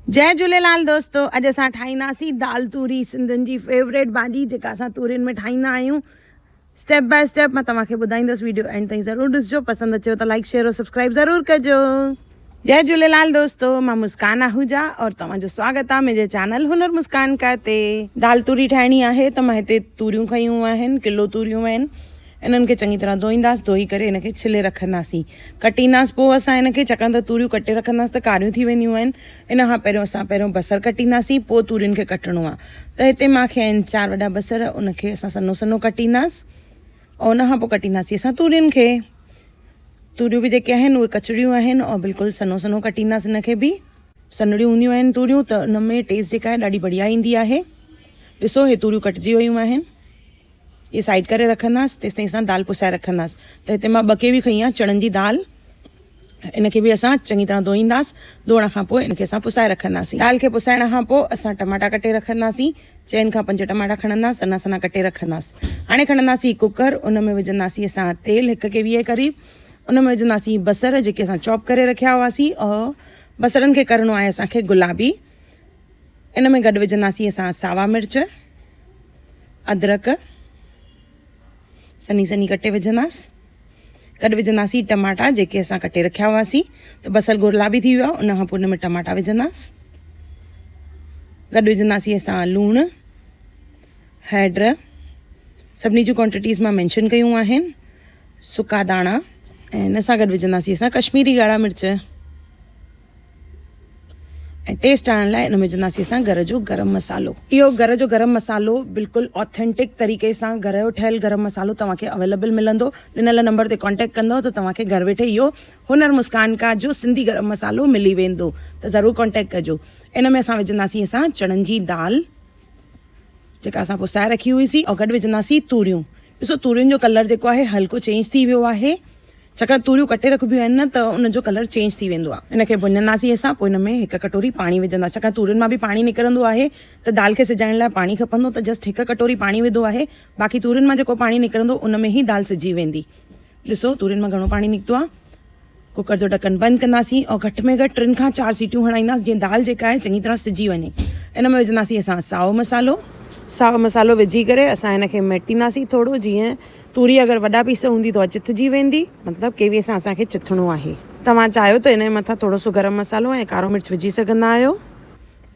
जय झूलेलाल दोस्तों, अॼु असां ठाहींदासीं दाल तूरी, सिंधियुनि जी फेवरेट भाॼी जेका असां तूरियुनि में ठाहींदा आहियूं। स्टेप बाय स्टेप मां तव्हांखे ॿुधाईंदसि, वीडियो एंड ताईं ज़रूरु ॾिसिजो। पसंदि अचेव त लाइक शेयर और सब्सक्राइब ज़रूरु कजो। जय झूलेलाल दोस्तों, मां मुस्कान आहूजा और तव्हांजो स्वागत आहे मुंहिंजे चैनल हुनर मुस्कान का ते। दाल तूरी ठाहिणी आहे त मां हिते तूरियूं खयूं आहिनि, किलो तूरियूं आहिनि। इन्हनि खे चङी तरह धोईंदासीं, धोई करे इनखे छिले रखंदासीं, कटींदासीं। पोइ असां इनखे, छाकाणि त तूरियूं कटे रखंदासीं त कारियूं थी वेंदियूं आहिनि। इन खां पहिरियों असां बसर कटींदासीं, पोइ तूरियुनि खे कटणो आहे। त हिते मूंखे आहिनि 4 वॾा बसर, उनखे असां सन्हो सन्हो कटींदासीं और उन खां पोइ कटींदासीं असां तूरियुनि खे। तूरियूं बि जेके आहिनि उहे कचड़ियूं आहिनि और बिल्कुलु सन्हो सन्हो कटींदासीं। इनखे बि सन्हड़ियूं हूंदियूं आहिनि तूरियूं, त उन में टेस्ट जेका आहे ॾाढी बढ़िया ईंदी आहे। ॾिसो, हे तूरियूं कटिजी वियूं आहिनि, ये साइड करे रखंदासीं। तेसि ताईं असां दाल पुसाए रखंदासीं। त हिते मां 2 केवी खई आहे चणनि जी दाल। इनखे बि असां चङी तरह धोईंदासीं। धोइण खां पोइ इनखे असां पुसाए रखंदासीं। दाल खे पुसाइण खां पोइ असां टमाटा कटे रखंदासीं। 4 खां 5 टमाटा खणंदासीं, सन्हा सन्हा कटे रखंदासीं। हाणे खणंदासीं कुकर, उन में विझंदासीं असां तेल 1 केवी जे क़रीब। उन में विझंदासीं बसर जेके असां चॉप करे रखिया हुआसीं और बसरनि खे करणो आहे असांखे गुलाबी। इन में गॾु विझंदासीं असां सावा मिर्च, अदरक सनी सनी कटे विझंदासीं। गॾु विझंदासीं टमाटा जेके असां कटे रखिया हुआसीं। त बसर गुलाबी थी वियो आहे, उन खां पोइ उन में टमाटा विझंदासीं। गॾु विझंदासीं असां लूणु, हैड, सभिनी जूं क्वांटिटीज़ मां मैंशन कयूं आहिनि, सुका दाणा, ऐं इन सां गॾु विझंदासीं असां कश्मीरी ॻाढ़ा मिर्च, ऐं टेस्ट आणण लाइ इन में विझंदासीं असां घर जो गरम मसालो। इहो घर जो गरम मसालो बिल्कुलु ऑथेंटिक तरीक़े सां घर जो ठहियलु गरम मसालो तव्हांखे अवेलेबल मिलंदो। ॾिनल नंबर ते कॉन्टेक्ट कंदव त तव्हांखे घर वेठे इहो हुनर मुस्कान का जो सिंधी गरम मसालो मिली वेंदो। त ज़रूरु कॉन्टेक्ट कजो। इन में असां विझंदासीं असां चणनि जी दाल जेका असां पुसाए रखी हुईसीं, और गॾु विझंदासीं तूरियूं। ॾिसो, तूरियुनि जो कलर जेको आहे हल्को चेंज थी वियो आहे, छाकाणि तूरियूं कटे रखबियूं आहिनि न, त उनजो कलर चेंज थी वेंदो आहे। इनखे भुञंदासीं असां, पोइ इन में 1 कटोरी पाणी विझंदासीं। छाकाणि तूरियुनि मां बि पाणी निकिरंदो आहे, त दाल खे सिजाइण लाइ पाणी खपंदो, त जस्ट 1 कटोरी पाणी विधो आहे। बाक़ी तूरियुनि मां जेको पाणी निकिरंदो उन में ई दाल सिजी वेंदी। ॾिसो, तूरियुनि मां घणो पाणी निकितो आहे। कुकर जो ढक्कन बंदि कंदासीं और घटि में घटि 3 खां 4 सीटियूं हणाईंदासीं, जीअं दाल जेका आहे चङी तरह सिजी वञे। इन में विझंदासीं असां साओ मसालो विझी करे असां इनखे मेटींदासीं थोरो, जीअं तूरी अगरि वॾा पीस हूंदी त चिथजी वेंदी, मतिलबु केवीअ सां असांखे चिथणो आहे। तव्हां चाहियो त इन जे मथां थोरो सो गरम मसालो ऐं कारो मिर्च विझी सघंदा आहियो।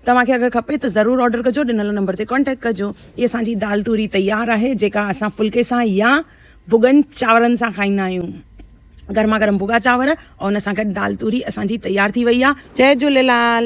तव्हांखे अगरि खपे त ज़रूरु ऑडर कजो, ॾिनल नंबर ते कॉन्टेक्ट कजो। इहा असांजी दाल तूरी तयारु आहे, जेका असां फुल्के सां या भुॻनि चांवरनि सां खाईंदा आहियूं। गरमा गरम भुॻा चांवर और उन सां गॾु दाल तूरी असांजी तयारु थी वई आहे। जय झूलेलाल।